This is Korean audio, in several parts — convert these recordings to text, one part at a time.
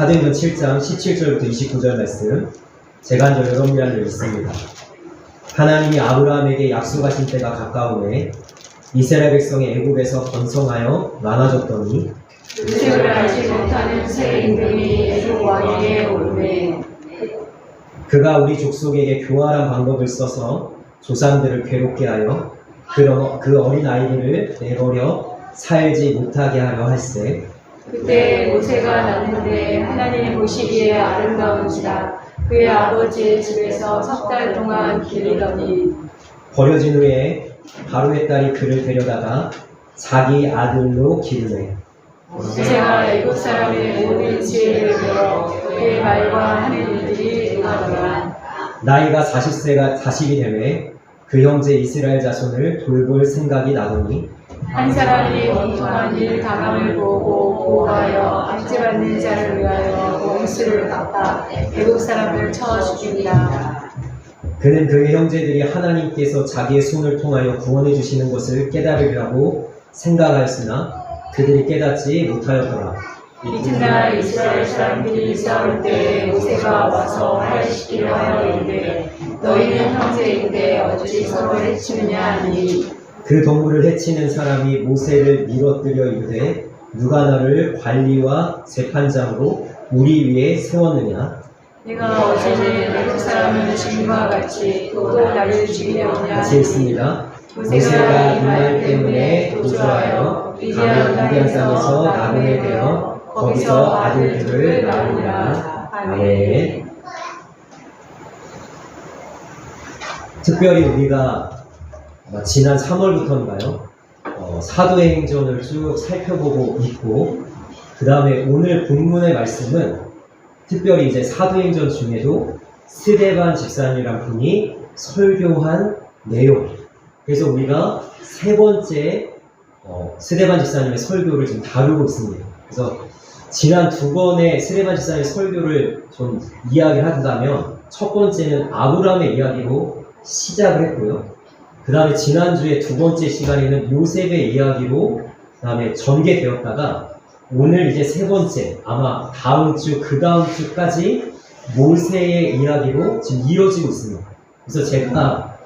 사도행전 7장 17절부터 29절 말씀 제가 한 절 여러분이 한 절 있습니다. 하나님이 아브라함에게 약속하신 때가 가까우매 이스라엘 백성이 애굽에서 번성하여 많아졌더니 유색을 알지 못하는 새 임금이 애굽 왕에게 오르매 그가 우리 족속에게 교활한 방법을 써서 조상들을 괴롭게 하여 그 어린 아이들을 내버려 살지 못하게 하려 할세. 그때 모세가 났는데 하나님이 보시기에 아름다운지라 그의 아버지의 집에서 석 달 동안 기르더니 버려진 후에 바로의 딸이 그를 데려다가 자기 아들로 기르네. 모세가 애굽 사람의 모든 지혜를 배워 그의 말과 하는 일들이 응하더라. 나이가 40이 되매 그 형제 이스라엘 자손을 돌볼 생각이 나더니 한 사람이 원통한 일 당함을 보고 보호하여 압제받는 자를 위하여 원수를 갚아 애굽 사람을 쳐 죽인다. 그는 그의 형제들이 하나님께서 자기의 손을 통하여 구원해 주시는 것을 깨달으려고 생각하였으나 그들이 깨닫지 못하였더라. 이튿날 이스라엘 사람들이 싸울 때 모세가 와서 화해시키려 하여 이르되 너희는 형제인데 어찌 서로 해치느냐 하니 그 동물을 해치는 사람이 모세를 밀어뜨려 이르되 누가 너를 관리와 재판장으로 우리 위에 세웠느냐? 내가 어제는 애굽 사람을 죽임과 같이 또 나를 죽이려느냐 같이 읽습니다. 모세가 이 말 때문에 도주하여 가면 미디안 땅에서 나그네 되어 거기서 아들들을 낳으니라. 아멘. 특별히 우리가 지난 3월부터인가요? 사도행전을 쭉 살펴보고 있고 그 다음에 오늘 본문의 말씀은 특별히 이제 사도행전 중에도 스데반 집사님이란 분이 설교한 내용. 그래서 우리가 세 번째 스데반 집사님의 설교를 지금 다루고 있습니다. 그래서 지난 두 번의 스데반 집사님의 설교를 좀 이야기를 한다면 첫 번째는 아브라함의 이야기로 시작을 했고요. 그 다음에 지난주에 두 번째 시간에는 요셉의 이야기로 그 다음에 전개되었다가 오늘 이제 세 번째 아마 다음 주 그 다음 주까지 모세의 이야기로 지금 이어지고 있습니다. 그래서 제가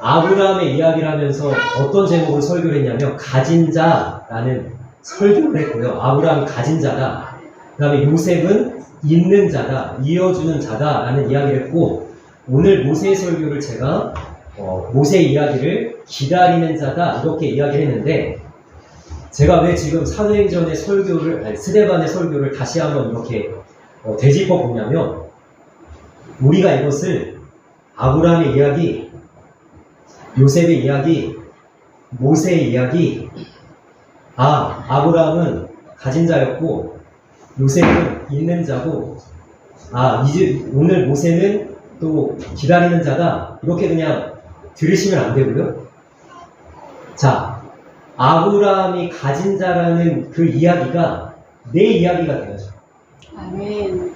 아브라함의 이야기를 하면서 어떤 제목으로 설교를 했냐면 가진 자라는 설교를 했고요. 아브라함이 가진 자다. 그 다음에 요셉은 있는 자다. 이어주는 자다라는 이야기를 했고 오늘 모세의 설교를 제가 모세의 이야기를 기다리는 자다 이렇게 이야기를 했는데 제가 왜 지금 사도행전의 설교를 스데반의 설교를 다시 한번 이렇게 되짚어 보냐면 우리가 이것을 아브라함의 이야기, 요셉의 이야기, 모세의 이야기 아브라함은 가진 자였고 요셉은 있는 자고 이제 오늘 모세는 또 기다리는 자다 이렇게 그냥 들으시면 안 되고요. 자, 아브라함이 가진 자라는 그 이야기가 내 이야기가 되어져. 아멘.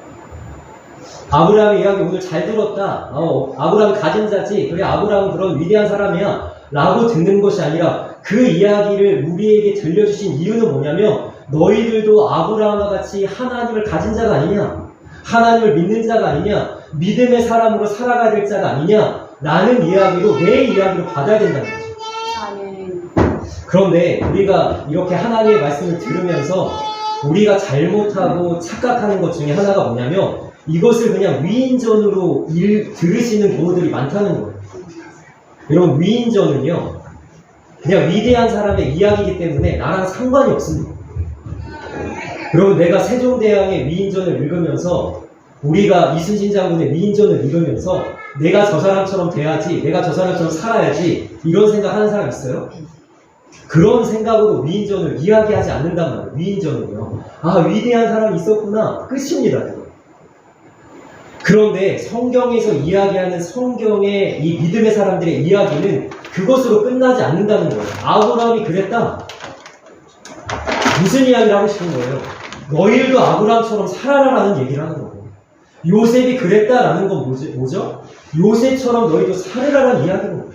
아브라함의 이야기 오늘 잘 들었다. 아브라함 가진 자지. 그래, 아브라함은 그런 위대한 사람이야. 라고 듣는 것이 아니라 그 이야기를 우리에게 들려주신 이유는 뭐냐면 너희들도 아브라함과 같이 하나님을 가진 자가 아니냐? 하나님을 믿는 자가 아니냐? 믿음의 사람으로 살아가야 될 자가 아니냐? 라는 이야기로 내 이야기로 받아야 된다는 거죠. 아멘. 그런데 우리가 이렇게 하나님의 말씀을 들으면서 우리가 잘못하고 착각하는 것 중에 하나가 뭐냐면 이것을 그냥 위인전으로 들으시는 경우들이 많다는 거예요. 여러분, 위인전은요 그냥 위대한 사람의 이야기이기 때문에 나랑 상관이 없습니다. 여러분, 내가 세종대왕의 위인전을 읽으면서 우리가 이순신 장군의 위인전을 읽으면서 내가 저 사람처럼 돼야지, 내가 저 사람처럼 살아야지 이런 생각하는 사람 있어요? 그런 생각으로 위인전을 이야기하지 않는단 말이에요. 위인전은요. 위대한 사람이 있었구나. 끝입니다. 그런데 성경에서 이야기하는 성경의 이 믿음의 사람들의 이야기는 그것으로 끝나지 않는다는 거예요. 아브라함이 그랬다. 무슨 이야기를 하고 싶은 거예요? 너희들도 아브라함처럼 살아라라는 얘기를 하는 거예요. 요셉이 그랬다라는 건 뭐죠? 요셉처럼 너희도 살으라라는 이야기인 거예요.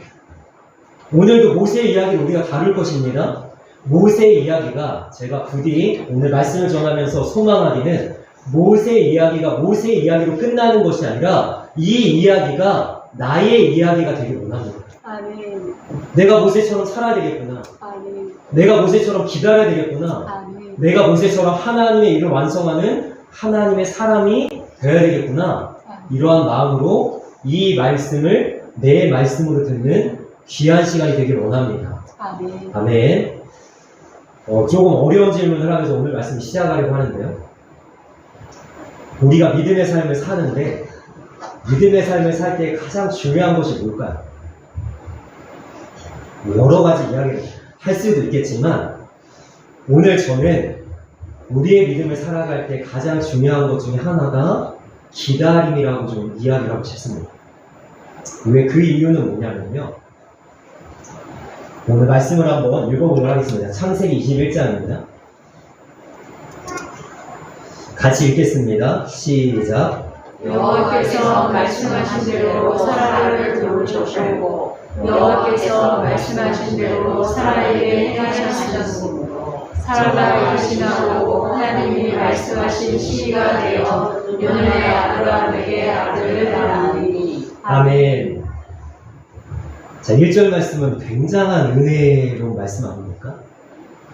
오늘도 모세의 이야기를 우리가 다룰 것입니다. 모세의 이야기가 제가 부디 오늘 말씀을 전하면서 소망하기는 모세 이야기가 모세 이야기로 끝나는 것이 아니라 이 이야기가 나의 이야기가 되길 원합니다. 아멘. 내가 모세처럼 살아야 되겠구나. 아멘. 내가 모세처럼 기다려야 되겠구나. 아멘. 내가 모세처럼 하나님의 일을 완성하는 하나님의 사람이 되어야 되겠구나. 이러한 마음으로 이 말씀을 내 말씀으로 듣는 귀한 시간이 되길 원합니다. 아멘. 아멘. 조금 어려운 질문을 하면서 오늘 말씀 시작하려고 하는데요. 우리가 믿음의 삶을 사는데 믿음의 삶을 살 때 가장 중요한 것이 뭘까요? 여러 가지 이야기를 할 수도 있겠지만 오늘 저는 우리의 믿음을 살아갈 때 가장 중요한 것 중에 하나가 기다림이라고 좀 이야기를 하고 싶습니다. 왜 그 이유는 뭐냐면요. 오늘 말씀을 한번 읽어보도록 하겠습니다. 창세기 21장입니다. 같이 읽겠습니다. 시작. 여호와께서 말씀하신 대로 사라를 돌보셨고 여호와께서 말씀하신 대로 사라에게 행하셨으므로 사라가 임신하고 하나님이 말씀하신 시기가 되어 노년에 아브라함에게 아들을 낳으니. 아멘. 자, 1절 말씀은 굉장한 은혜로운 말씀 아닙니까?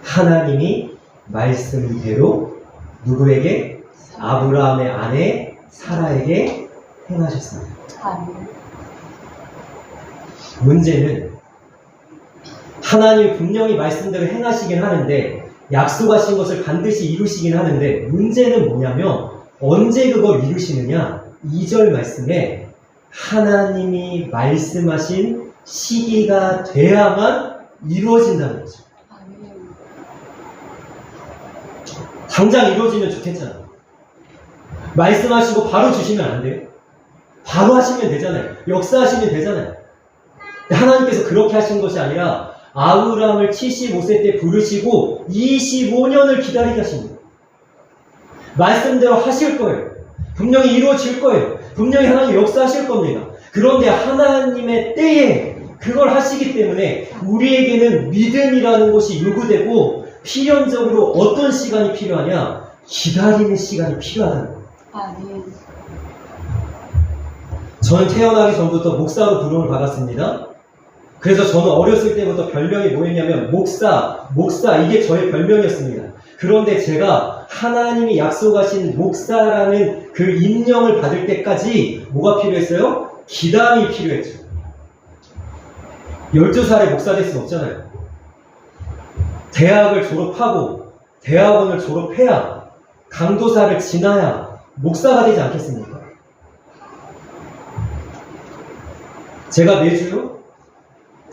하나님이 말씀대로 누구에게? 아브라함의 아내 사라에게 행하셨습니다. 아멘. 문제는 하나님이 분명히 말씀대로 행하시긴 하는데 약속하신 것을 반드시 이루시긴 하는데 문제는 뭐냐면 언제 그걸 이루시느냐? 2절 말씀에 하나님이 말씀하신 시기가 돼야만 이루어진다는 거죠. 아멘. 당장 이루어지면 좋겠잖아요. 말씀하시고 바로 주시면 안 돼요? 바로 하시면 되잖아요. 역사하시면 되잖아요. 하나님께서 그렇게 하신 것이 아니라 아브라함을 75세 때 부르시고 25년을 기다리게 하십니다. 말씀대로 하실 거예요. 분명히 이루어질 거예요. 분명히 하나님 역사하실 겁니다. 그런데 하나님의 때에 그걸 하시기 때문에 우리에게는 믿음이라는 것이 요구되고 필연적으로 어떤 시간이 필요하냐? 기다리는 시간이 필요하다는 거예요. 아멘. 저는 태어나기 전부터 목사로 부름을 받았습니다. 그래서 저는 어렸을 때부터 별명이 뭐였냐면 목사 이게 저의 별명이었습니다. 그런데 제가 하나님이 약속하신 목사라는 그 임명을 받을 때까지 뭐가 필요했어요? 기다림이 필요했죠. 12살에 목사 될 수는 없잖아요. 대학을 졸업하고 대학원을 졸업해야 강도사를 지나야 목사가 되지 않겠습니까? 제가 매주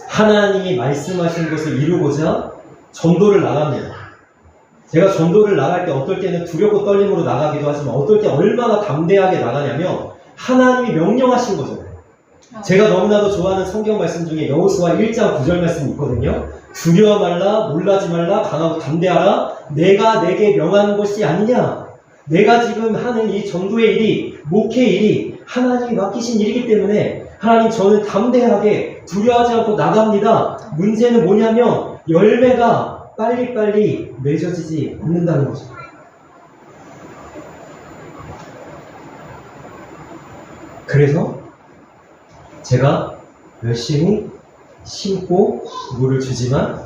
하나님이 말씀하신 것을 이루고자 전도를 나갑니다. 제가 전도를 나갈 때 어떨 때는 두렵고 떨림으로 나가기도 하지만 어떨 때 얼마나 담대하게 나가냐면 하나님이 명령하신 거잖아요. 제가 너무나도 좋아하는 성경 말씀 중에 여호수아 1장 9절 말씀이 있거든요. 두려워 말라, 놀라지 말라, 강하고 담대하라. 내가 내게 명한 것이 아니냐. 내가 지금 하는 이 전도의 일이, 목회의 일이 하나님이 맡기신 일이기 때문에 하나님 저는 담대하게 두려워하지 않고 나갑니다. 문제는 뭐냐면 열매가 빨리빨리 맺어지지 않는다는 거죠. 그래서 제가 열심히 심고 물을 주지만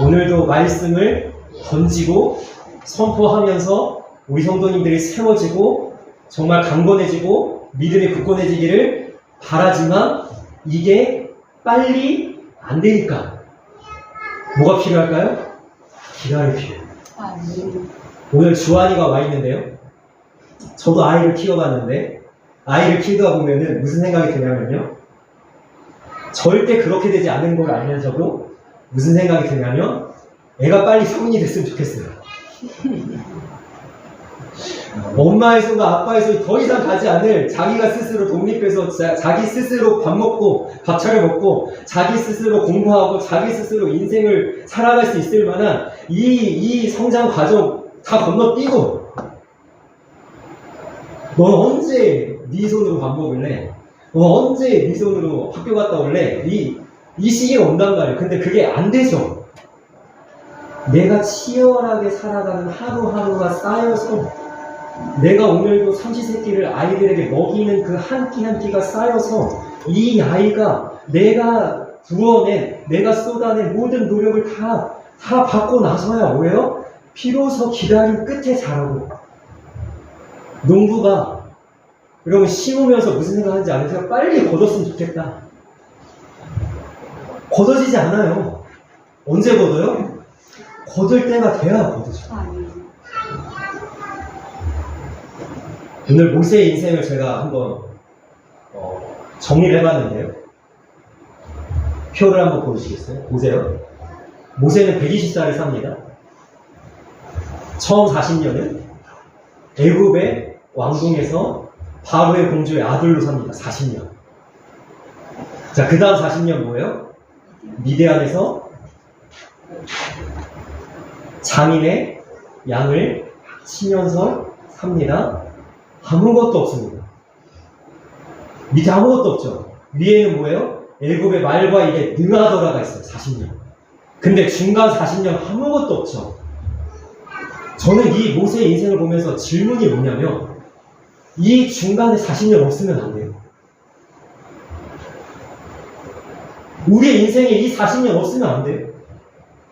오늘도 말씀을 던지고 선포하면서 우리 성도님들이 세워지고 정말 강건해지고 믿음이 굳건해지기를 바라지만 이게 빨리 안 되니까 뭐가 필요할까요? 기다림이 필요해요. 아멘. 오늘 주한이가 와 있는데요. 저도 아이를 키워봤는데 아이를 키우다 보면은 무슨 생각이 드냐면요. 절대 그렇게 되지 않는 걸 알면서도 무슨 생각이 드냐면 애가 빨리 성인이 됐으면 좋겠어요. 엄마의 손과 아빠의 손이 더 이상 가지 않을 자기가 스스로 독립해서 자기 스스로 밥 먹고 밥 차려 먹고 자기 스스로 공부하고 자기 스스로 인생을 살아갈 수 있을 만한 이 성장 과정 다 건너뛰고 넌 언제 네 손으로 밥 먹을래? 너 언제 네 손으로 학교 갔다 올래? 이 시기가 온단 말이에요. 근데 그게 안 되죠. 내가 치열하게 살아가는 하루하루가 쌓여서 내가 오늘도 삼시세끼를 아이들에게 먹이는 그 한 끼 한 끼가 쌓여서 이 아이가 내가 부어낸, 내가 쏟아낸 모든 노력을 다 받고 나서야 왜요? 비로소 기다림 끝에 자라고. 농부가 여러분 심으면서 무슨 생각하는지 아세요? 빨리 걷었으면 좋겠다. 걷어지지 않아요. 언제 걷어요? 걷을 때가 돼야 걷어져. 오늘 모세의 인생을 제가 한번 정리를 해봤는데요. 표를 한번 보시겠어요? 보세요. 모세는 120살을 삽니다. 처음 40년은 애굽의 왕궁에서 바로의 공주의 아들로 삽니다. 40년. 자, 그 다음 40년 뭐예요? 미디안에서 장인의 양을 치면서 삽니다. 아무것도 없습니다. 밑에 아무것도 없죠. 위에는 뭐예요? 애굽의 말과 이게 느하더라가 있어요. 40년. 근데 중간 40년 아무것도 없죠. 저는 이 모세의 인생을 보면서 질문이 뭐냐면 이 중간에 40년 없으면 안 돼요. 우리의 인생에 이 40년 없으면 안 돼요.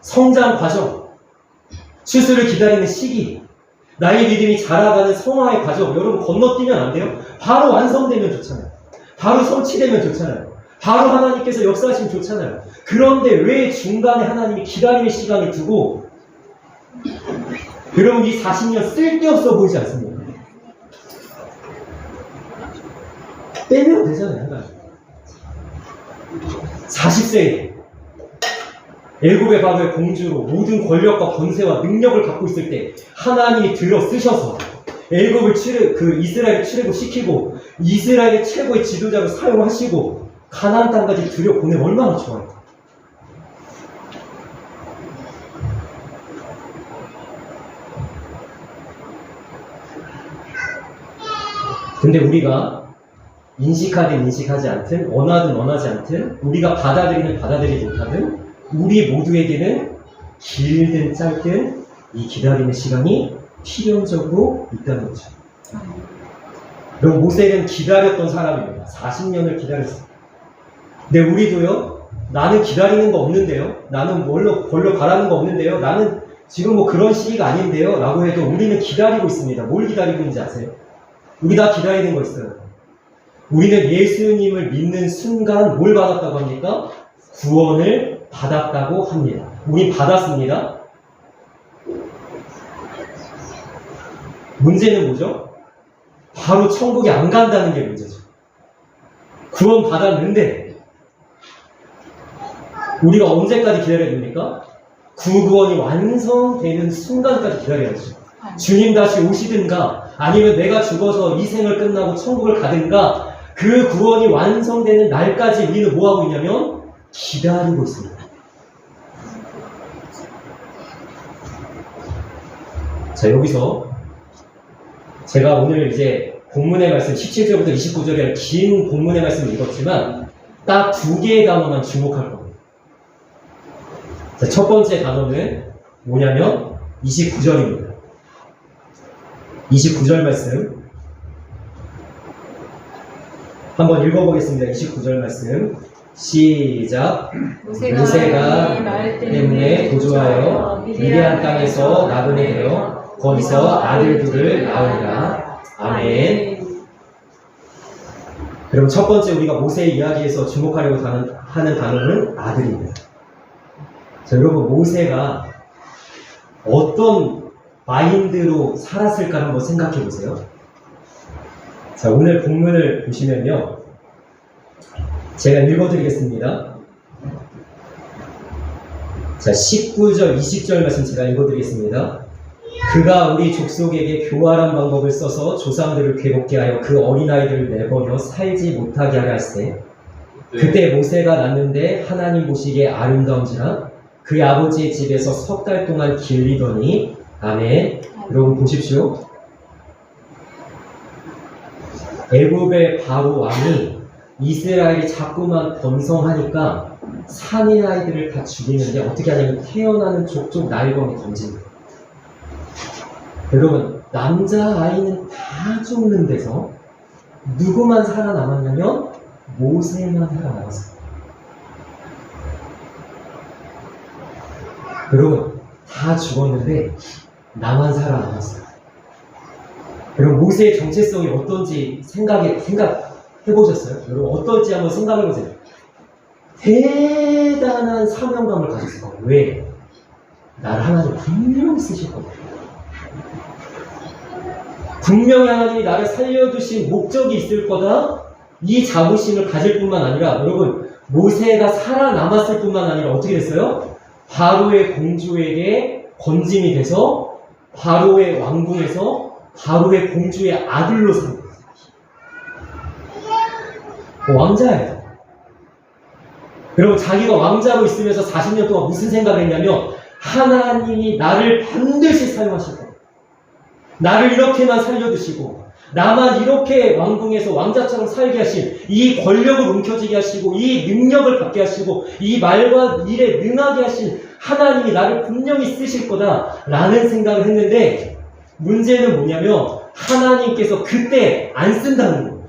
성장 과정, 추수를 기다리는 시기, 나의 믿음이 자라가는 성화의 과정, 여러분 건너뛰면 안 돼요. 바로 완성되면 좋잖아요. 바로 성취되면 좋잖아요. 바로 하나님께서 역사하시면 좋잖아요. 그런데 왜 중간에 하나님이 기다림의 시간을 두고 여러분 이 40년 쓸데없어 보이지 않습니까? 빼면 되잖아요. 하나님. 40세에 애굽의 바로의 공주로 모든 권력과 권세와 능력을 갖고 있을 때 하나님이 들어 쓰셔서 애굽을 이스라엘을 출애굽시키고 이스라엘의 최고의 지도자로 사용하시고 가나안 땅까지 들여보내면 얼마나 좋아요. 근데 우리가 인식하든 인식하지 않든 원하든 원하지 않든 우리가 받아들이든 받아들이지 못하든 우리 모두에게는 길든 짧든 이 기다리는 시간이 필연적으로 있다는 거죠. 그럼 모세는 기다렸던 사람입니다. 40년을 기다렸어요. 근데 우리도요, 나는 기다리는 거 없는데요, 나는 별로 바라는 거 없는데요, 나는 지금 뭐 그런 시기가 아닌데요 라고 해도 우리는 기다리고 있습니다. 뭘 기다리고 있는지 아세요? 우리 다 기다리는 거 있어요. 우리는 예수님을 믿는 순간 뭘 받았다고 합니까? 구원을 받았다고 합니다. 우린 받았습니다. 문제는 뭐죠? 바로 천국에 안 간다는 게 문제죠. 구원 받았는데 우리가 언제까지 기다려야 됩니까? 구원이 완성되는 순간까지 기다려야죠. 주님 다시 오시든가 아니면 내가 죽어서 이 생을 끝나고 천국을 가든가 그 구원이 완성되는 날까지 우리는 뭐하고 있냐면 기다리고 있습니다. 자, 여기서 제가 오늘 이제 본문의 말씀 17절부터 29절이라는 긴 본문의 말씀을 읽었지만 딱 두 개의 단어만 주목할 겁니다. 자, 첫 번째 단어는 뭐냐면 29절입니다. 29절 말씀 한번 읽어보겠습니다. 29절 말씀 시작. 모세가 이 말 때문에 도주하여 미디안 땅에서 나그네 되어 거기서 아들 둘을 낳으리라. 아멘. 그럼 첫 번째 우리가 모세의 이야기에서 주목하려고 하는 단어는 아들입니다. 자, 여러분 모세가 어떤 마인드로 살았을까 한번 생각해 보세요. 자, 오늘 본문을 보시면요, 제가 읽어드리겠습니다. 자, 19절, 20절 말씀 제가 읽어드리겠습니다. 그가 우리 족속에게 교활한 방법을 써서 조상들을 괴롭게 하여 그 어린아이들을 내버려 살지 못하게 하려 할세. 그때 모세가 낳는데 하나님 보시기에 아름다운지라 그의 아버지의 집에서 석 달 동안 길리더니. 아멘. 여러분 보십시오. 애굽의 바로 왕이 이스라엘이 자꾸만 번성하니까 산의 아이들을 다 죽이는데 어떻게 하냐면 태어나는 족족 나일검이 던집니다. 여러분 남자아이는 다 죽는 데서 누구만 살아남았냐면 모세만 살아남았어요. 여러분, 다 죽었는데 나만 살아남았어요. 여러분, 모세의 정체성이 어떤지 생각해보셨어요? 여러분, 어떨지 한번 생각해보세요. 대단한 사명감을 가졌을 거예요. 왜? 나를 하나님 분명히 쓰실 겁니다. 분명히 하나님이 나를 살려두신 목적이 있을 거다. 이 자부심을 가질 뿐만 아니라, 여러분, 모세가 살아남았을 뿐만 아니라 어떻게 됐어요? 바로의 공주에게 건짐이 돼서 바로의 왕궁에서 바로의 공주의 아들로 삽니다. 왕자예요. 여러분, 자기가 왕자로 있으면서 40년 동안 무슨 생각을 했냐면 하나님이 나를 반드시 사용하실 거예요. 나를 이렇게만 살려두시고 나만 이렇게 왕궁에서 왕자처럼 살게 하신, 이 권력을 움켜쥐게 하시고 이 능력을 갖게 하시고 이 말과 일에 능하게 하신 하나님이 나를 분명히 쓰실 거다라는 생각을 했는데, 문제는 뭐냐면 하나님께서 그때 안 쓴다는 거예요.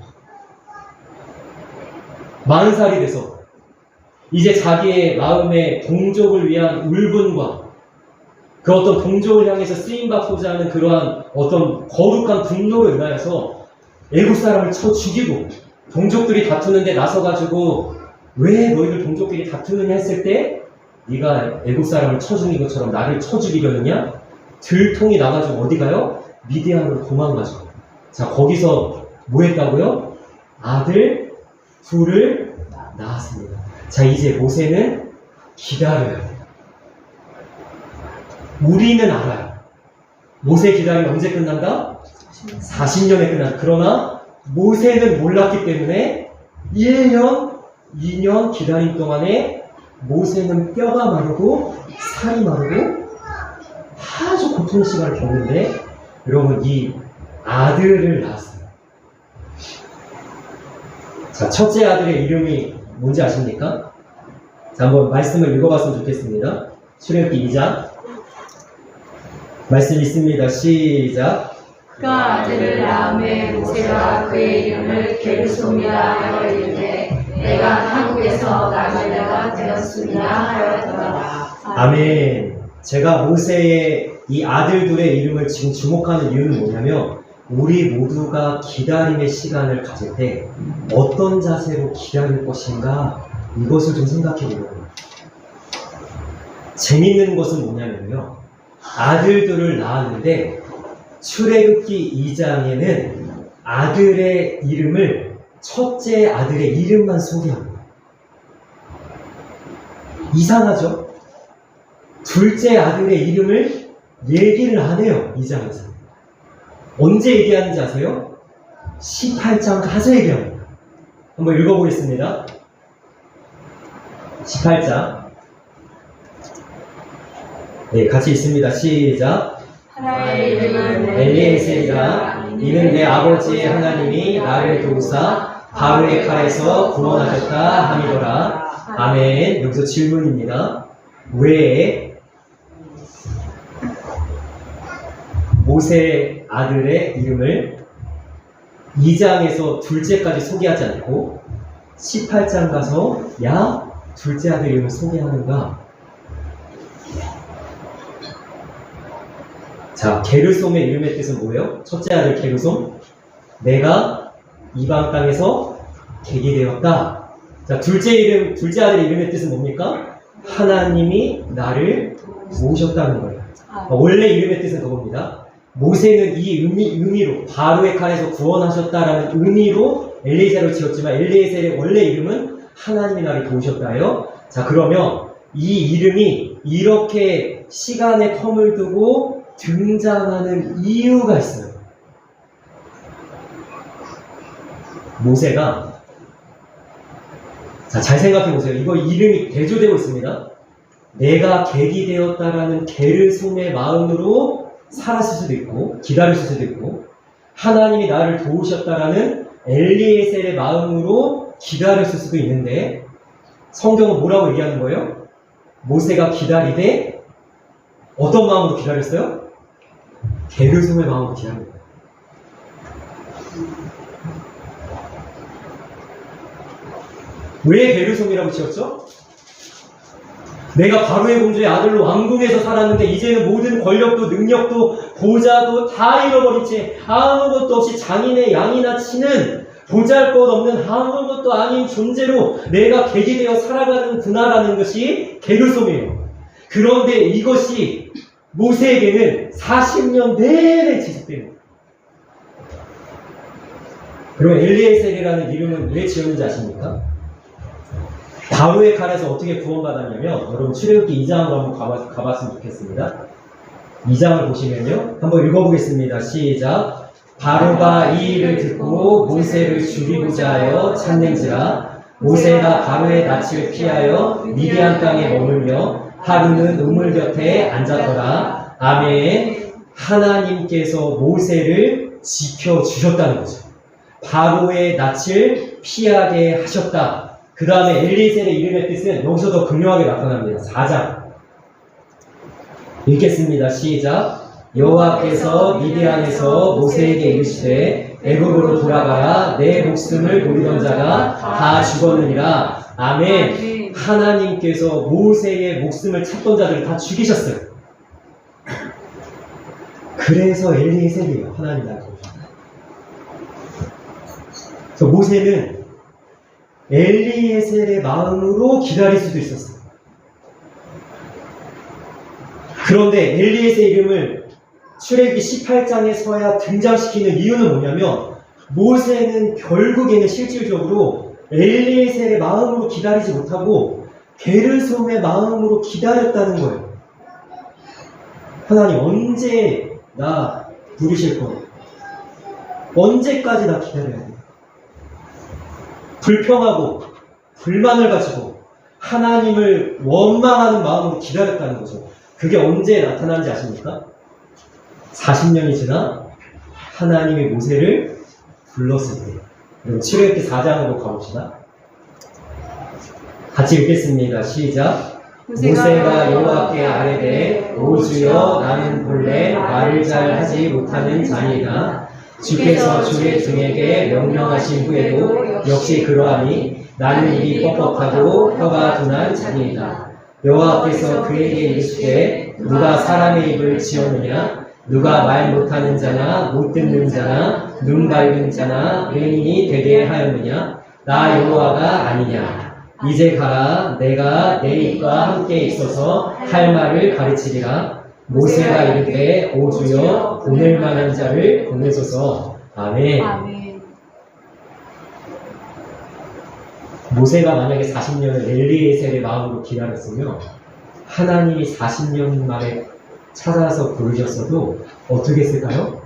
40살이 돼서 이제 자기의 마음의 동족을 위한 울분과 그 어떤 동족을 향해서 쓰임받고자 하는 그러한 어떤 거룩한 분노로 인하여서 애국 사람을 쳐 죽이고, 동족들이 다투는데 나서가지고 왜 너희들 동족끼리 다투느냐 했을 때 네가 애국 사람을 쳐 죽인 것처럼 나를 쳐 죽이려느냐? 들통이 나가지고 어디 가요? 미디안으로 도망가죠. 자, 거기서 뭐 했다고요? 아들 둘을 낳았습니다. 자, 이제 모세는 기다려야 돼요. 우리는 알아요. 모세 기다림이 언제 끝난다? 40년에 끝난다. 그러나 모세는 몰랐기 때문에 1년, 2년 기다림 동안에 모세는 뼈가 마르고 살이 마르고 아주 고통의 시간을 겪는데, 여러분, 이 아들을 낳았어요. 자, 첫째 아들의 이름이 뭔지 아십니까? 자, 한번 말씀을 읽어봤으면 좋겠습니다. 출애굽기 2장 말씀 있습니다. 시작. 그 아들을 낳음에 모세가 그의 이름을 게르솜이라 하여 이르되 내가 한국에서 남자가 되었습니다 하였더라. 아멘. 제가 모세의 이 아들들의 이름을 지금 주목하는 이유는 뭐냐면, 우리 모두가 기다림의 시간을 가질 때 어떤 자세로 기다릴 것인가, 이것을 좀 생각해 보려고요. 재밌는 것은 뭐냐면요, 아들들을 낳았는데 출애굽기 2장에는 아들의 이름을, 첫째 아들의 이름만 소개합니다. 이상하죠? 둘째 아들의 이름을 얘기를 안 해요. 2장에서. 언제 얘기하는지 아세요? 18장 가서 얘기합니다. 한번 읽어보겠습니다. 18장. 네, 같이 있습니다. 시작. 하나의 이름은 엘리에셀이라. 이는 내 아버지의 하나님이 나를 도우사 바로의 칼에서 구원하셨다 함이더라. 아멘. 여기서 질문입니다. 왜 모세 아들의 이름을 2장에서 둘째까지 소개하지 않고 18장 가서 야 둘째 아들 이름을 소개하는가? 자, 게르솜의 이름의 뜻은 뭐예요? 첫째 아들 게르솜, 내가 이방 땅에서 객이 되었다. 자, 둘째 아들의 이름의 뜻은 뭡니까? 하나님이 나를 모으셨다는 거예요. 원래 이름의 뜻은 그겁니다. 모세는 이 의미로 바로의 칼에서 구원하셨다라는 의미로 엘리에셀을 지었지만, 엘리에셀의 원래 이름은 하나님이 나를 도우셨다예요. 자, 그러면 이 이름이 이렇게 시간의 텀을 두고 등장하는 이유가 있어요. 모세가, 자, 잘 생각해 보세요. 이거 이름이 대조되고 있습니다. 내가 객이 되었다라는 게르솜의 마음으로 살았을 수도 있고 기다렸을 수도 있고, 하나님이 나를 도우셨다라는 엘리에셀의 마음으로 기다렸을 수도 있는데, 성경은 뭐라고 얘기하는 거예요? 모세가 기다리되 어떤 마음으로 기다렸어요? 게르솜의 마음으로 기다립니다. 왜 게르솜이라고 지었죠? 내가 바로의 공주의 아들로 왕궁에서 살았는데 이제는 모든 권력도 능력도 보좌도 다 잃어버린 채 아무것도 없이 장인의 양이나 치는 보잘것없는 아무것도 아닌 존재로 내가 객이 되어 살아가는구나라는 것이 게르솜이에요. 그런데 이것이 모세에게는 40년 내내 지속됩니다. 그럼 엘리에셀이라는 이름은 왜 지었는지 아십니까? 바로의 칼에서 어떻게 구원받았냐면, 여러분 출애굽기 2장으로 한번 가봤으면 좋겠습니다. 2장을 보시면요, 한번 읽어보겠습니다. 시작. 바로가 이 일을 듣고 모세를 죽이고자 하여 찾는지라. 모세가 바로의 낯을 피하여 미디안 땅에 머물며 하루는 우물 곁에 앉았더라. 아멘. 하나님께서 모세를 지켜주셨다는 거죠. 바로의 낯을 피하게 하셨다. 그 다음에 엘리에셀의 이름의 뜻은 여기서 더 극명하게 나타납니다. 4장 읽겠습니다. 시작. 여호와께서 미디안에서 모세에게 이르시되 애굽으로 돌아가라. 내 목숨을 노리던 자가 다 죽었느니라. 아멘. 하나님께서 모세의 목숨을 찾던 자들을 다 죽이셨어요. 그래서 엘리에셀이에요. 하나님 나라에. 그래서 모세는 엘리에셀의 마음으로 기다릴 수도 있었어요. 그런데 엘리에셀 이름을 출애굽기 18장에서야 등장시키는 이유는 뭐냐면, 모세는 결국에는 실질적으로 엘리에셀의 마음으로 기다리지 못하고 게르솜의 마음으로 기다렸다는 거예요. 하나님 언제 나 부르실 거예요? 언제까지 나 기다려야 돼요? 불평하고 불만을 가지고 하나님을 원망하는 마음으로 기다렸다는 거죠. 그게 언제 나타나는지 아십니까? 40년이 지나 하나님이 모세를 불렀을 때. 그럼 출애굽기 4장으로 가봅시다. 같이 읽겠습니다. 시작. 모세가 여호와께 아뢰되 오 주여 나는 본래 말을 잘 하지 못하는 자니이다. 주께서 주의 종에게 명령하신 후에도 역시 그러하니 나는 입이 뻣뻣하고 혀가 둔한 자니이다. 여호와께서 그에게 이르시되 누가 사람의 입을 지었느냐? 누가 말 못하는 자나 못 듣는 자나 눈 밝은 자나 맹인이 되게 하였느냐? 나 여호와가 아니냐? 이제 가라. 내가 내 입과 함께 있어서 할 말을 가르치리라. 모세가 이르되 오 주여 보낼 만한 자를 보내소서. 아멘. 아멘. 모세가 만약에 40년을 엘리에셀의 마음으로 기다렸으면 하나님이 40년 만에 찾아서 부르셨어도 어떻게 했을까요?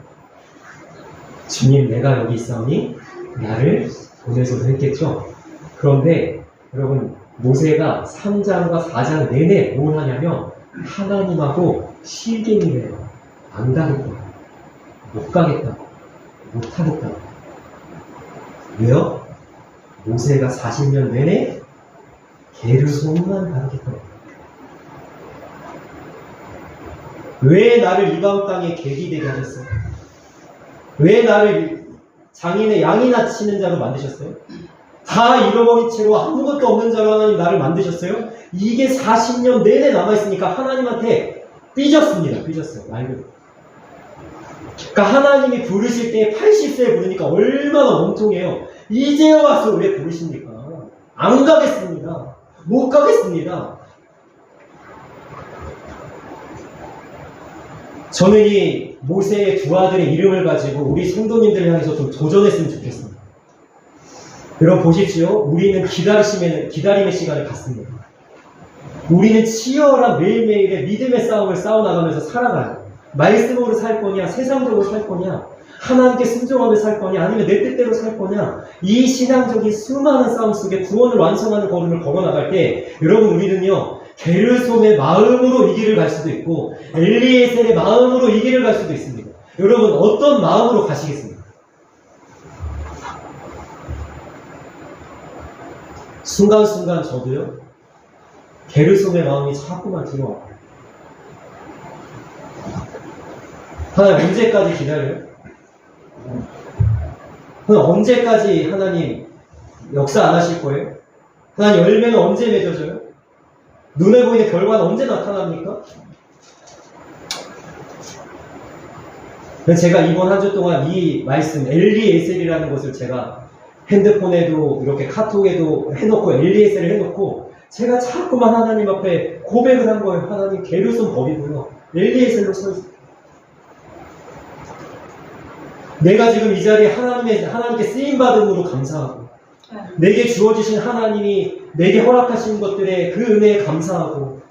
주님 내가 여기 있사오니 나를 보내소서 했겠죠. 그런데 여러분 모세가 3장과 4장 내내 뭘 하냐면 하나님하고 실갱이를 해요. 안 가겠다, 못 가겠다, 못 하겠다. 왜요? 모세가 40년 내내 게르솜만 가르쳤다. 왜 나를 이방 땅에 객이 되게 하셨어요? 왜 나를 장인의 양이나 치는 자로 만드셨어요? 다 잃어버린 채로 아무것도 없는 자로 하나님 나를 만드셨어요? 이게 40년 내내 남아있으니까 하나님한테 삐졌습니다. 삐졌어요. 말 그대로. 그러니까 하나님이 부르실 때 80세에 부르니까 얼마나 원통해요. 이제 와서 왜 부르십니까? 안 가겠습니다. 못 가겠습니다. 저는 이 모세의 두 아들의 이름을 가지고 우리 성도님들을 향해서 좀 도전했으면 좋겠습니다. 여러분 보십시오. 우리는 기다림의 시간을 갖습니다. 우리는 치열한 매일매일의 믿음의 싸움을 싸워나가면서 살아가요. 말씀으로 살 거냐, 세상적으로 살 거냐, 하나님께 순종하며 살 거냐, 아니면 내 뜻대로 살 거냐, 이 신앙적인 수많은 싸움 속에 구원을 완성하는 걸음을 걸어나갈 때 여러분 우리는요 게르솜의 마음으로 이 길을 갈 수도 있고 엘리에셀의 마음으로 이 길을 갈 수도 있습니다. 여러분 어떤 마음으로 가시겠습니까? 순간순간 저도요 게르솜의 마음이 자꾸만 들어와요. 하나님 언제까지 기다려요? 그럼 언제까지 하나님 역사 안 하실 거예요? 하나님 열매는 언제 맺어져요? 눈에 보이는 결과는 언제 나타납니까? 제가 이번 한 주 동안 이 말씀 엘리에셀이라는 것을 제가 핸드폰에도 이렇게 카톡에도 해놓고 엘리에셀을 해놓고 제가 자꾸만 하나님 앞에 고백을 한 거예요. 하나님 게르손 버리고요. 엘리에셀로 서 있어요. 내가 지금 이 자리에 하나님께 쓰임받음으로 감사하고 내게 주어주신 하나님이 내게 허락하신 것들에 그 은혜에 감사하고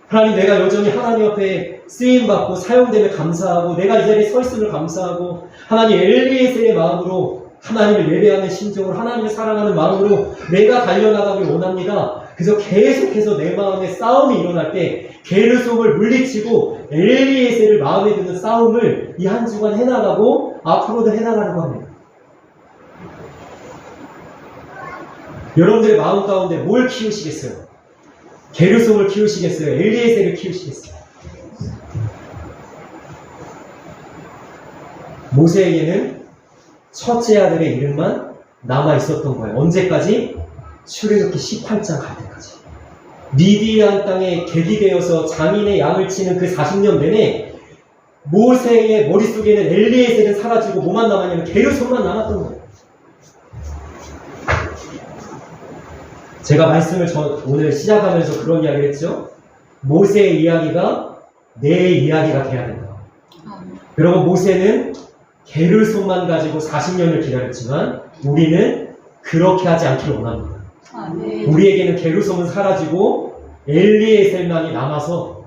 하나님 내가 여전히 하나님 앞에 쓰임받고 사용됨에 감사하고 내가 이 자리에 서 있음을 감사하고 하나님 엘리에셀의 마음으로 하나님을 예배하는 심정으로 하나님을 사랑하는 마음으로 내가 달려나가길 원합니다. 그래서 계속해서 내 마음에 싸움이 일어날 때 게르솜을 물리치고 엘리에셀을 마음에 드는 싸움을 이 한 주간 해나가고 앞으로도 해나가려고 합니다. 여러분들의 마음 가운데 뭘 키우시겠어요? 게르솜을 키우시겠어요? 엘리에셀을 키우시겠어요? 모세에게는 첫째 아들의 이름만 남아 있었던 거예요. 언제까지? 출애굽기 18장 갈 때까지. 미디안 땅에 객이 되어서 장인의 양을 치는 그 40년 내내 모세의 머릿속에는 엘리에셀은 사라지고 뭐만 남았냐면 게르솜만 남았던 거예요. 제가 말씀을 오늘 시작하면서 그런 이야기를 했죠. 모세의 이야기가 내 이야기가 돼야 된다. 그리고 모세는 게르솜만 가지고 40년을 기다렸지만 우리는 그렇게 하지 않기를 원합니다. 우리에게는 게르솜은 사라지고 엘리에셀만이 남아서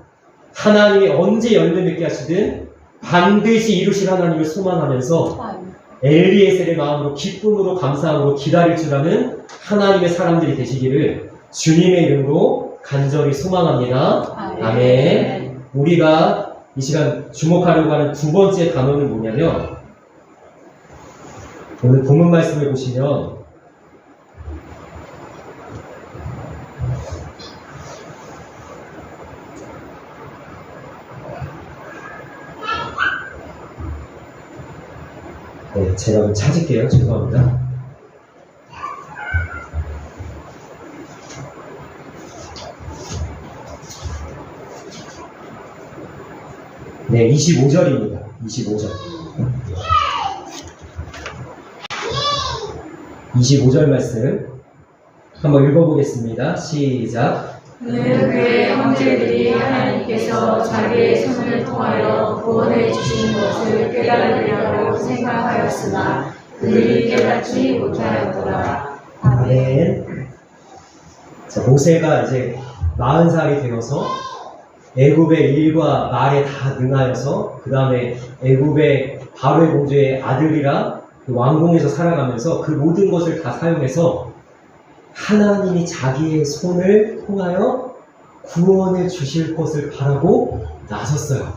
하나님이 언제 열매 맺게 하시든 반드시 이루실 하나님을 소망하면서 엘리에셀의 마음으로 기쁨으로 감사함으로 기다릴 줄 아는 하나님의 사람들이 되시기를 주님의 이름으로 간절히 소망합니다. 아멘. 우리가 이 시간 주목하려고 하는 두 번째 단어는 뭐냐면 오늘 본문 말씀을 보시면 네, 제가 좀 찾을게요. 죄송합니다. 네, 25절입니다. 25절. 25절 말씀 한번 읽어보겠습니다. 시작. 그의 형제들이 하나님께서 자기의 손을 통하여 구원해 주신 것을 깨달으려고 생각하였으나 그들이 깨닫지 못하였더라. 아멘. 자, 모세가 이제 40살이 되어서 애굽의 일과 말에 다 능하여서 그 다음에 애굽의 바로의 공주의 아들이라 그 왕궁에서 살아가면서 그 모든 것을 다 사용해서 하나님이 자기의 손을 통하여 구원해 주실 것을 바라고 나섰어요.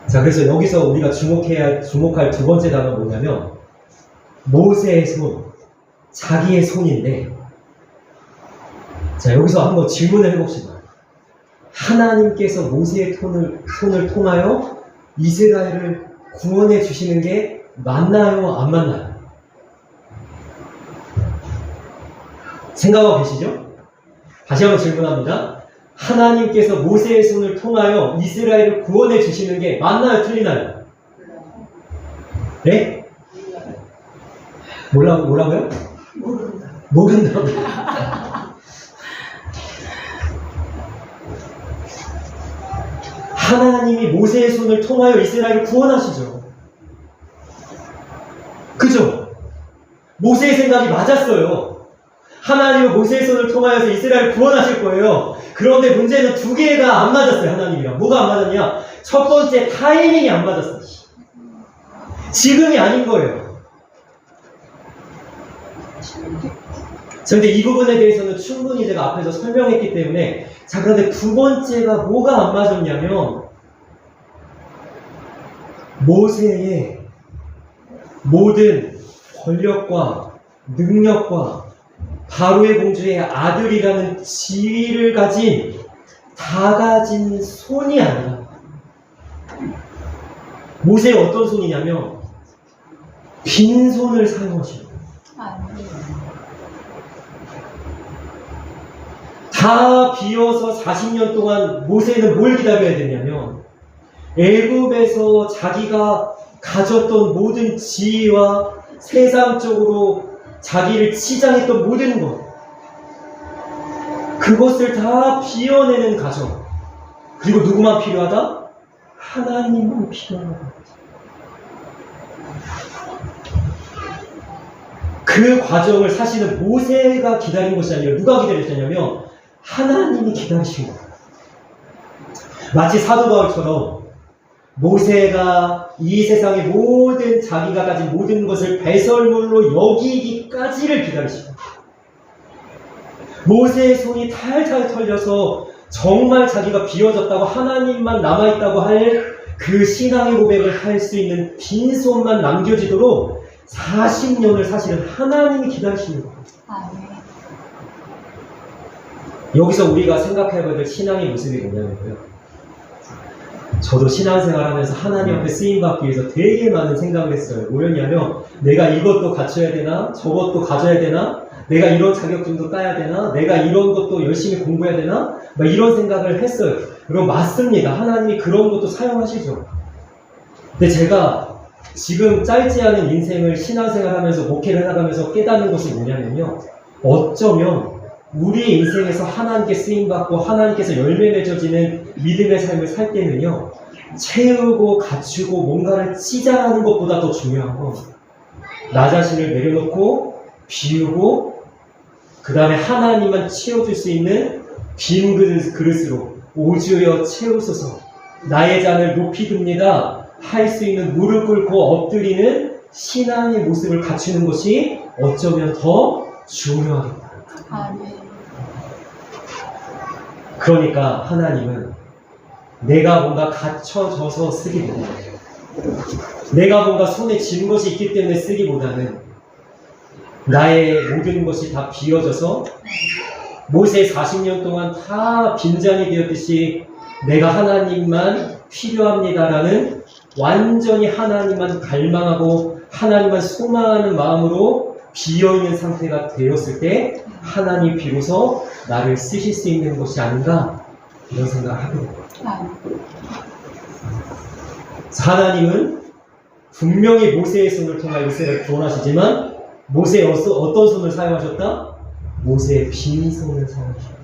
자, 그래서 여기서 우리가 주목할 두 번째 단어는 뭐냐면 모세의 손, 자기의 손인데 자, 여기서 한번 질문을 해봅시다. 하나님께서 모세의 손을 통하여 이스라엘을 구원해 주시는 게 맞나요? 안 맞나요? 생각하고 계시죠? 다시 한번 질문합니다. 하나님께서 모세의 손을 통하여 이스라엘을 구원해 주시는 게 맞나요? 틀리나요? 네? 뭐라고요? 모른다고. 하나님이 모세의 손을 통하여 이스라엘을 구원하시죠. 그죠? 모세의 생각이 맞았어요. 하나님은 모세의 손을 통하여서 이스라엘을 구원하실 거예요. 그런데 문제는 두 개가 안 맞았어요. 하나님이랑. 뭐가 안 맞았냐? 첫 번째 타이밍이 안 맞았어요. 지금이 아닌 거예요. 그런데 이 부분에 대해서는 충분히 제가 앞에서 설명했기 때문에 자, 그런데 두 번째가 뭐가 안 맞았냐면 모세의 모든 권력과 능력과 바로의 공주의 아들이라는 지위를 가진 다 가진 손이 아니라 모세의 어떤 손이냐면 빈손을 사용하시는 거예요. 다 비어서 40년 동안 모세는 뭘 기다려야 되냐면 애굽에서 자기가 가졌던 모든 지위와 세상적으로 자기를 치장했던 모든 것, 그것을 다 비워내는 과정. 그리고 누구만 필요하다? 하나님만 필요하다. 그 과정을 사실은 모세가 기다린 것이 아니라 누가 기다렸냐면 하나님이 기다리신 거예요. 마치 사도 바울처럼 모세가 이 세상의 모든 자기가 가진 모든 것을 배설물로 여기기까지를 기다리신 거예요. 모세의 손이 탈탈 털려서 정말 자기가 비워졌다고 하나님만 남아있다고 할 그 신앙의 고백을 할 수 있는 빈손만 남겨지도록 40년을 사실은 하나님이 기다리시는 거예요. 여기서 우리가 생각해봐야 될 신앙의 모습이 뭐냐면요, 저도 신앙생활 하면서 하나님 앞에 쓰임받기 위해서 되게 많은 생각을 했어요. 뭐였냐면 내가 이것도 갖춰야 되나? 저것도 가져야 되나? 내가 이런 자격증도 따야 되나? 내가 이런 것도 열심히 공부해야 되나? 막 이런 생각을 했어요. 여러분 맞습니다. 하나님이 그런 것도 사용하시죠. 근데 제가 지금 짧지 않은 인생을 신앙생활 하면서 목회를 해나가면서 깨닫는 것이 뭐냐면요, 어쩌면 우리 인생에서 하나님께 쓰임받고 하나님께서 열매 맺어지는 믿음의 삶을 살 때는요, 채우고 갖추고 뭔가를 치장하는 것보다 더 중요한 건 나 자신을 내려놓고 비우고 그 다음에 하나님만 채워줄 수 있는 빈 그릇으로 오주여 채우소서, 나의 잔을 높이 듭니다 할 수 있는 무릎 꿇고 엎드리는 신앙의 모습을 갖추는 것이 어쩌면 더 중요하겠다. 그러니까 하나님은 내가 뭔가 갖춰져서 쓰기보다, 내가 뭔가 손에 쥔 것이 있기 때문에 쓰기보다는 나의 모든 것이 다 비워져서 모세 40년 동안 다 빈잔이 되었듯이 내가 하나님만 필요합니다라는 완전히 하나님만 갈망하고 하나님만 소망하는 마음으로 비어있는 상태가 되었을 때 하나님 비로소 나를 쓰실 수 있는 것이 아닌가, 이런 생각을 하게 됩니다. 하나님은 분명히 모세의 손을 통하여 이스라엘을 구원하시지만 모세의 어떤 손을 사용하셨다? 모세의 빈 손을 사용하셨다.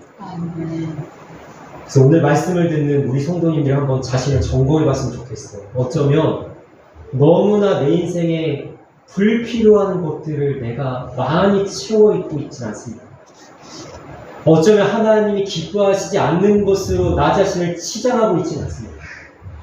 그래서 오늘 말씀을 듣는 우리 성도님들이 한번 자신을 점검해 봤으면 좋겠어요. 어쩌면 너무나 내 인생에 불필요한 것들을 내가 많이 채워 입고 있지 않습니까? 어쩌면 하나님이 기뻐하시지 않는 것으로 나 자신을 치장하고 있지는 않습니다.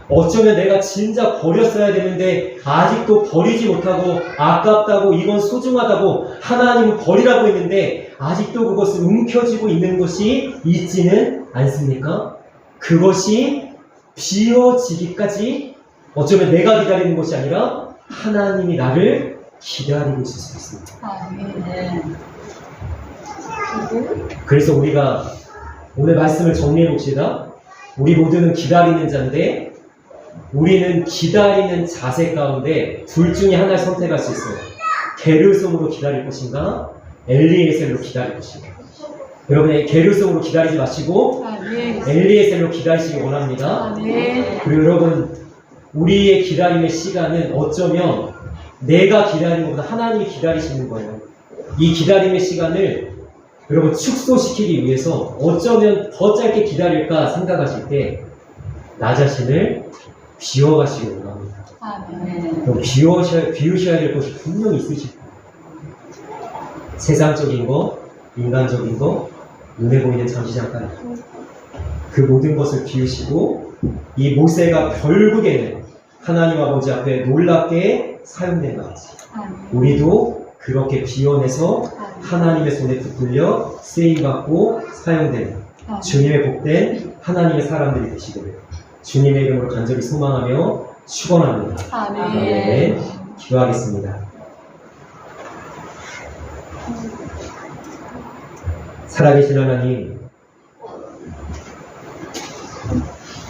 어쩌면 내가 진짜 버렸어야 되는데 아직도 버리지 못하고 아깝다고, 이건 소중하다고 하나님은 버리라고 했는데 아직도 그것을 움켜쥐고 있는 것이 있지는 않습니까? 그것이 비워지기까지 어쩌면 내가 기다리는 것이 아니라 하나님이 나를 기다리고 있을 수 있습니다. 그래서 우리가 오늘 말씀을 정리해 봅시다. 우리 모두는 기다리는 자인데 우리는 기다리는 자세 가운데 둘 중에 하나를 선택할 수 있어요. 게르솜으로 기다릴 것인가, 엘리에셀로 기다릴 것인가. 여러분, 게르솜으로 기다리지 마시고 엘리에셀로 기다리시기 원합니다. 그리고 여러분, 우리의 기다림의 시간은 어쩌면 내가 기다리는 것보다 하나님이 기다리시는 거예요. 이 기다림의 시간을 여러분 축소시키기 위해서 어쩌면 더 짧게 기다릴까 생각하실 때 나 자신을 비워가시기 원합니다. 그럼 비우셔야 될 것이 분명히 있으실 거예요. 세상적인 거, 인간적인 거, 눈에 보이는 잠시 잠깐 그 모든 것을 비우시고 이 모세가 결국에는 하나님 아버지 앞에 놀랍게 사용된 것 같이 우리도 그렇게 비워내서 하나님의 손에 붙들려 쓰임받고 사용되는 주님의 복된 하나님의 사람들이 되시기를 주님의 이름으로 간절히 소망하며 축원합니다. 아멘. 기도하겠습니다. 살아계신 하나님,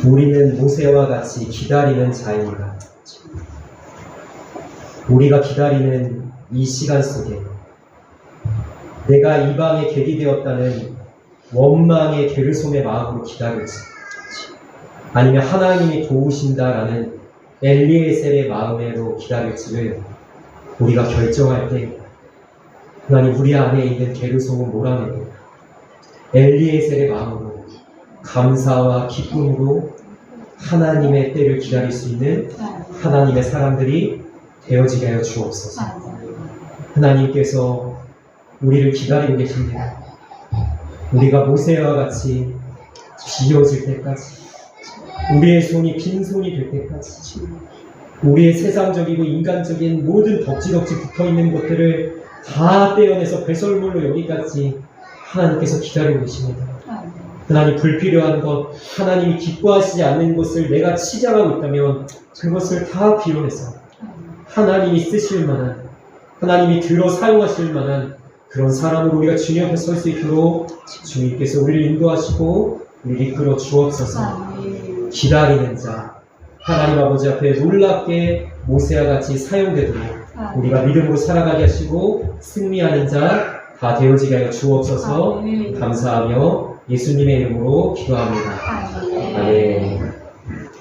우리는 모세와 같이 기다리는 자입니다. 우리가 기다리는 이 시간 속에 내가 이방에 계기되었다는 원망의 게르솜의 마음으로 기다릴지, 아니면 하나님이 도우신다라는 엘리에셀의 마음으로 기다릴지를 우리가 결정할 때 하나님 우리 안에 있는 게르솜은 몰아내고 엘리에셀의 마음으로 감사와 기쁨으로 하나님의 때를 기다릴 수 있는 하나님의 사람들이 되어지게 하여 주옵소서. 하나님께서 우리를 기다리고 계십니다. 우리가 모세와 같이 비어질 때까지, 우리의 손이 빈손이 될 때까지, 우리의 세상적이고 인간적인 모든 덕지덕지 붙어있는 것들을 다 떼어내서 배설물로 여기까지 하나님께서 기다리고 계십니다. 하나님 불필요한 것, 하나님이 기뻐하시지 않는 것을 내가 치장하고 있다면 그것을 다 비워내서 하나님이 쓰실 만한, 하나님이 들어 사용하실 만한 그런 사람으로 우리가 주님 앞에 설 수 있도록 주님께서 우리를 인도하시고 우리를 이끌어 주옵소서. 기다리는 자, 하나님 아버지 앞에 놀랍게 모세와 같이 사용되도록 우리가 믿음으로 살아가게 하시고 승리하는 자 다 되어지게 하여 주옵소서. 감사하며 예수님의 이름으로 기도합니다. 아멘.